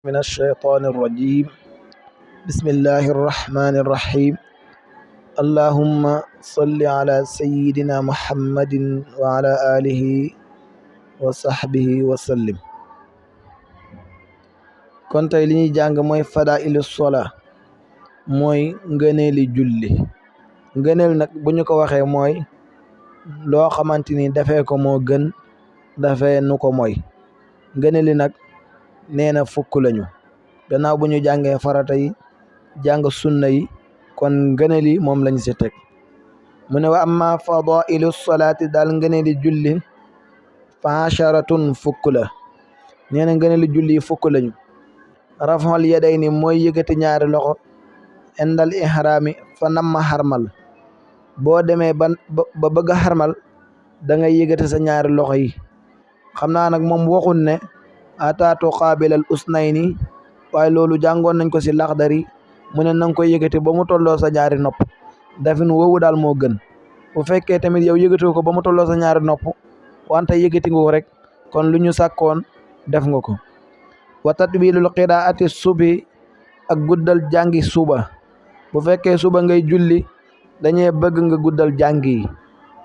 من الشيطان الرجيم بسم الله الرحمن الرحيم اللهم صل على سيدنا محمد وعلى آله وصحبه وسلم kon tey li ñuy jàng mooy fadailu sola mooy ngëneeli julli ngëneel nag bu ñu ko waxee mooy loo xamante ni defee ko moo gën dafee nu ko mooy ngëneeli nag nee na fukk lañu gannaaw bu ñu jàngee farata yi jàng sunna yi kon ngëneeli moom lañ ci teg mu ne wa amma fadailu solaati daal ngëneeli julli fa asharatun fukk la nee na ngëneeli julli fukk lañu rafal yadayni mooy yëkkati ñaari loxo indal ihraami fa namma xarmal boo demee ba bëgg a xarmal da ngay yëkkati sa ñaari loxo yi xam naa nag moom waxul ne ataatu qaabilal usnayni waaye loolu jàngoon nañ ko ci laxdari mu ne nanga koy yëkkati ba mu tolloo sa ñaari nopp dafin woowu daal moo gën bu fekkee tamit yow yëkkatoo ko ba mu tolloo sa ñaari nopp wante yëkkati nga ko rek kon lu ñu sàkkoon def nga ko wa tatwilul qiraati subi ak guddal jàngi suba bu fekkee suba ngay julli dañuy bëgg nga guddal jàng yi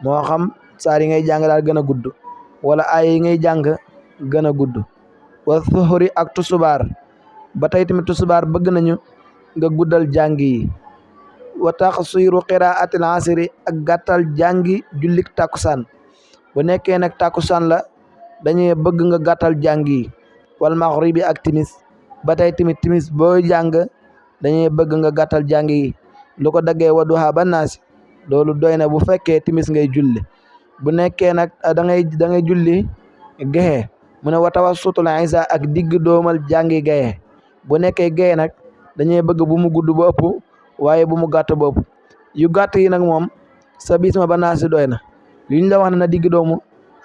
moo xam saar yi ngay jàng daal gën a gudd wala aay yi ngay jàng gën a gudd wa zuhri ak tusubaar ba tey tamit tusubaar bëgg nañu nga guddal jàng yi wa taqsiru qiraatil asri ak gàttal jàngi jullik tàkkusaan bu nekkee nag tàkkusaan la dañuy bëgg nga gàttal jàng yi wal maghribi ak timis ba tey tamit timis boo jàng dañuy bëgg nga gàttal jàng yi lu ko daggee wa duha ba naasi loolu doy na bu fekkee timis ngay julli bu nekkee nag da ngay julli gexe mu ne wa tawassutul isa ak digg doomal jàngi gaye bu nekkee gaye nag dañuy bëgg bu mu gudd ba ëpp waaye bu mu gàtt ba ëpp yu gàtt yi nag moom sa bisma ba naasi doy na yu ñu la wax na digg doomu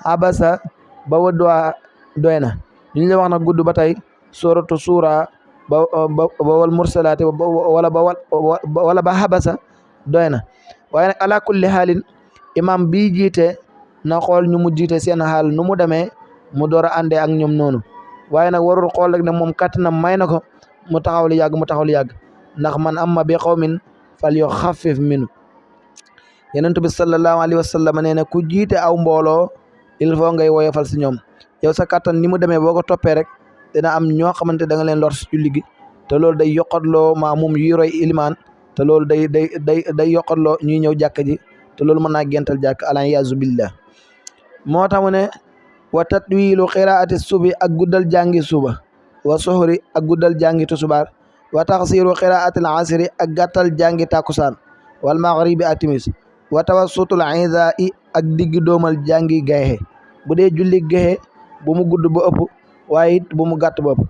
abasa ba wadduwaa doy na yu ñu la wax na gudd ba tey suratu suura ba wal mursalaati wala ba habasa doy na waaye nag ala kulli xaalin imam bii jiite na xool ñu mu jiite seen xaal nu mu demee mu door a àndee ak ñoom noonu waaye nag warul xool rek ne moom kàttanam may na ko mu taxaw lu yàgg ndax man amma bi qawmin fal yuxaffif minu yonent bi sallallahu alayhi wa sallam nee na ku jiite aw mbooloo il faut ngay woyofal si ñoom yow sa kàttan ni mu demee boo ko toppee rek dina am ñoo xamante da nga leen lor si julli gi te loolu day yokkatloo maamum yuy roy ilimaan te loolu day yokkatloo ñuy ñëw jàkk ji te loolu mën naa gental jàkk ala yaazu billah moo tax mu ne wa tatwilu qiraati subi ak guddal jàngi suba wa suhri ak guddal jàngi tusubaar wa taxsiru qiraatil asri ak gàttal jàngi takusaan wal maghribi ak timis wa tawassutul isa i ak digg doomal jàngi gaye bu dee julli gaye bu mu gudd ba ëpp waaye it bu mu gàtt ba ëpp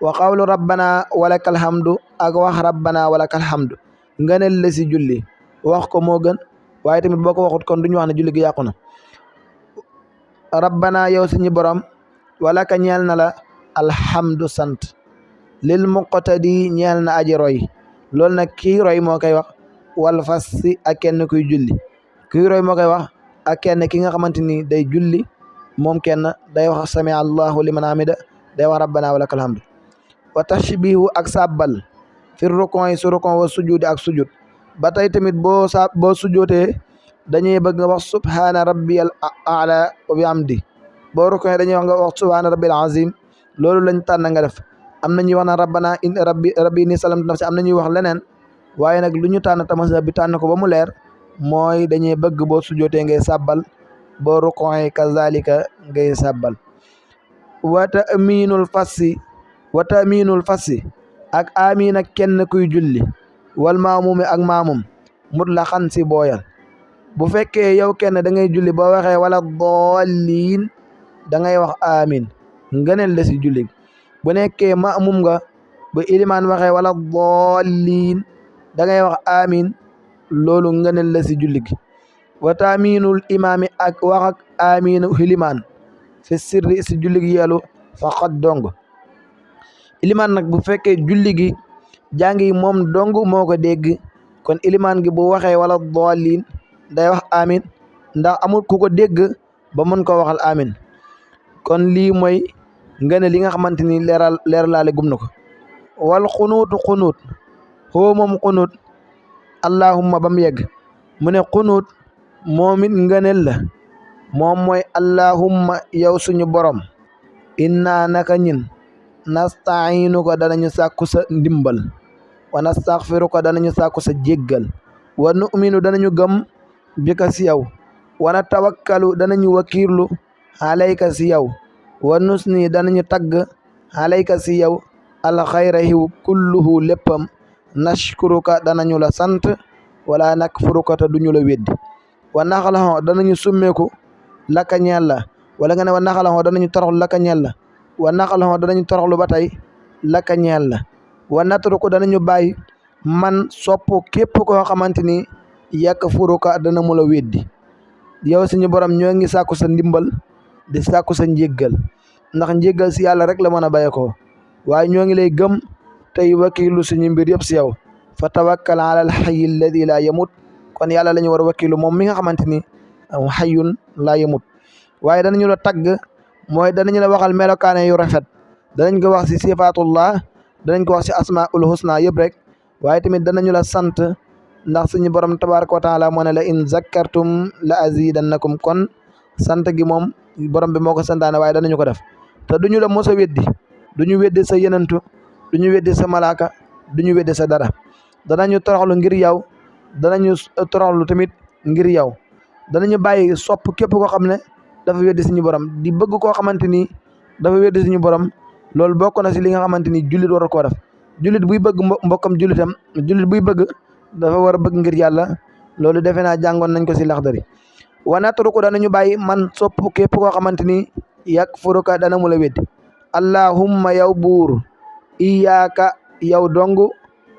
wa qawlu rabbana walakal hamdu ak wax rabbana walakal hamdu ngëneel la si julli wax ko moo gën waaye tamit boo ko waxut kon duñu wax ne julli gi yàqu na rabbana yow suñu borom walaka ñeel na la alhamdu sant lil muqtadi ñeel na aji roy loolu nag kii roy moo koy wax wal fassi ak kenn kuy julli kii roy moo koy wax ak kenn ki nga xamante ni day julli moom kenn day wax sami allahu liman hamida day wax rabbana walakal hamdu wa tashbihu ak sabbal fi rukon yi su rukon wa sujudi ak sujud ba tey tamit boo sujootee dañuy bëgg nga wax subhana rabbiyal a'la wa bihamdi boo rukon dañuy wax nga wax subhana rabbil azim loolu lañ tànn nga def am na ñuy wax na rabbana rabbi ni salamtu nafsi am na ñuy wax leneen waaye nag lu ñu tànn tamasa bi tànn ko ba mu leer mooy dañuy bëgg boo sujootee ngay sabbal boo rukon kazalika ngay sabbal wa ta'minul fassi ak amin ak kenn kuy julli wal maamumi ak maamum mutlaqan si booyal bu fekkee yow kenn da ngay julli boo waxee wala daalliin da ngay wax amin ngëneel la si julli bu nekkee maamum nga bu ilimaan waxee wala daalliin da ngay wax amin loolu ngëneel la si julli gi wa taaminul imaami ak wax ak aminu ilimaan fi sirri si julli gi yelu faqat dong ilimaan nag bu fekkee julli gi jàng yi moom dong moo ko dégg kon ilimaan gi bu waxee wala daalliin day wax amin ndax amul ku ko dégg ba mën ko waxal amin kon lii mooy ngëneel li nga xamante ni leeralaale gum na ko wal xunuutu xunuut hoo moom xunuut allahumma ba mu yegg mu ne xunuut moom it ngëneel la moom mooy allahumma yow suñu borom inna naka ñin nasta'iinu ko danañu sàkku sa ndimbal wa nastaghfiru ko danañu sàkku sa jéggal wa nu'minu danañu gëm bi ka si yow wa natawakkalu danañu wakiirlu alayka si yow wa nusni danañu tagg alayka si yow alxayra hiw kulluhu léppam nashkuruka danañu la sant wala nakfuruka te duñu la weddi wa naxalaxoo danañu summeeku laka ñeel la wala nga ne wa naxalaxoo danañu toroxlu laka ñeel la wa naxalaxoo danañu toroxlu ba tey laka ñeel la wa natruku danañu bàyyi man sopp képp koo xamante ni yakfuruka dana mu la weddi yow suñu borom ñoo ngi sàkku sa ndimbal di sàkku sa njéggal ndax njéggal si yàlla rek la mën a bàyyi ko waaye ñoo ngi lay gëm tey wakiilu suñu mbir yëpp si yow fa tawakkal ala al hayy alladi laa yamut kon yàlla la ñu war a wakiilu moom mi nga xamante ni hayyun laa yamut waaye danañu la tagg mooy danañu la waxal melokaane yu rafet danañ ko wax si sifaatullah danañ ko wax si asmaul husna yëpp rek waaye tamit danañu la sant ndax suñu borom tabaraka wa taala moo ne la in zakkartum la azidannakum kon sant gi moom borom bi moo ko santaane waaye danañu ko def te duñu la mos a weddi duñu weddi sa yenantu duñu weddi sa malaaka duñu weddi sa dara danañu toroxlu ngir yow danañu toroxlu tamit ngir yow danañu bàyyi sopp képp koo xam ne dafa weddi suñu borom di bëgg koo xamante ni dafa weddi suñu borom loolu bokk na si li nga xamante ni jullit war a koo def jullit buy bëgg mbokkam jullitam jullit buy bëgg dafa war a bëgg ngir yàlla loolu defe naa jàngoon nañ ko si Laxdari wa natruku danañu bàyyi man sopp képp koo xamante ni yakfuruka dana mu la weddi allahumma yow buur iyaaka yow dong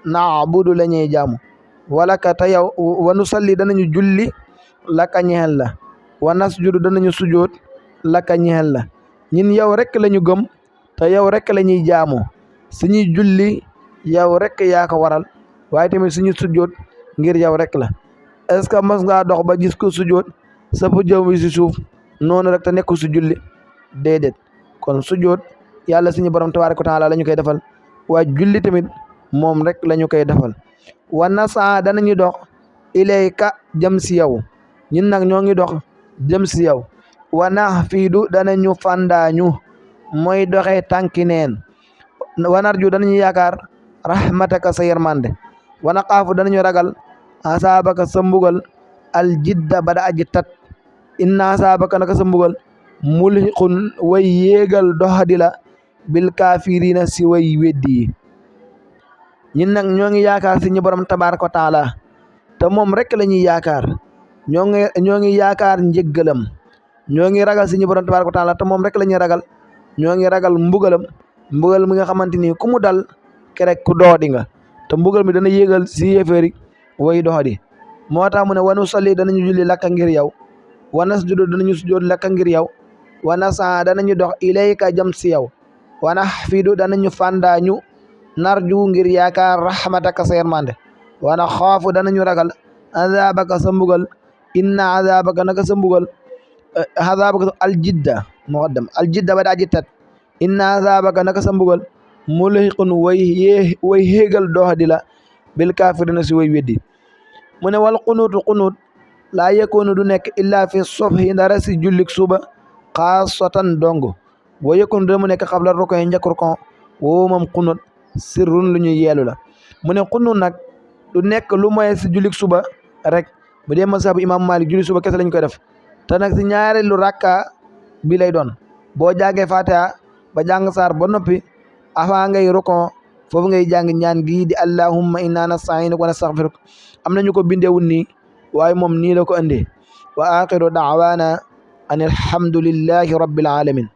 naabudu la ñuy jaamu walaka te yow wa nusalli danañu julli laka ñeel la wa nasjudu danañu sujoot laka ñeel la ñin yow rek la ñu gëm te yow rek la ñuy jaamu suñuy julli yow rek yaa ko waral waaye tamit suñu sujoot ngir yow rek la est-ce que mos ngaa dox ba gis ko sujoot sa fu jëm si suuf noonu rek te nekk su julli déedéet kon sujoot yàlla suñu borom tabaaraka wa taala la ñu koy defal waaye julli tamit moom rek la ñu koy defal wa nasaa danañu dox ilayka jëm si yow ñun nag ñoo ngi dox jëm si yow wa naxfiidu danañu fandaañu mooy doxee tànki neen wa narju danañu yaakaar rahmataka sa yermande wa naqaafu danañu ragal asaabaka sa mbugal aljidda bada aji tat inna asaabaka naka sa mbugal mulhiqun way yéegal doxadi la bil kaafirina si way weddi yi ñun nag ñoo ngi yaakaar si ñu borom tabaaraka wa taala te moom rek la ñuy yaakaar ñoo ngi yaakaar njëggalam ñoo ngi ragal si ñu borom tabaaraka wa taala te moom rek la ñuy ragal ñoo ngi ragal mbugal mi nga xamante ni ku mu dal kerek ku doodi nga te mbugal mi dana yéegal si yéeféeri way doxadi moo tax mu ne wanu salli danañu julli lakka ngir yow wa nasjudu danañu sujjood lakka ngir yow wa nasa danañu dox ilayka jëm si yow wa naxfidu danañu fandaañu narju ngir yaakaar rahmataka sa yermande wa naxaafu danañu ragal azabaka sa mbugal inna azabaka naka sa mbugal azabaka aljidda muqaddam aljidda ba daa jittat inna azabaka naka sa mbugal mulhiqun way héegal doxadi la bil kaafirina si way weddi mu ne wal xunuutu xunuut laa yekoonu du nekk illa fi subhi ndara si jullik suba xaasatan dong boo yëkkoon da mu nekk xabla rukoy njëkk rukon woo moom xunuut sirrun lu ñuy yeelu la mu ne xunuut nag du nekk lu moye si jullik suba rek bu dee mazhabu imam Malik julli suba kese lañ koy def te nag si ñaareelu rakka bi lay doon boo jàngee Fatiha ba jàng saar ba noppi avant ngay rukon foofu ngay jàng ñaan gii di allahumma inna nasta'inuka wa nastaghfiruk am nañu ko bindeewul nii waaye moom nii la ko andee wa axiru da'wana an alhamdulillahi rabbil alamin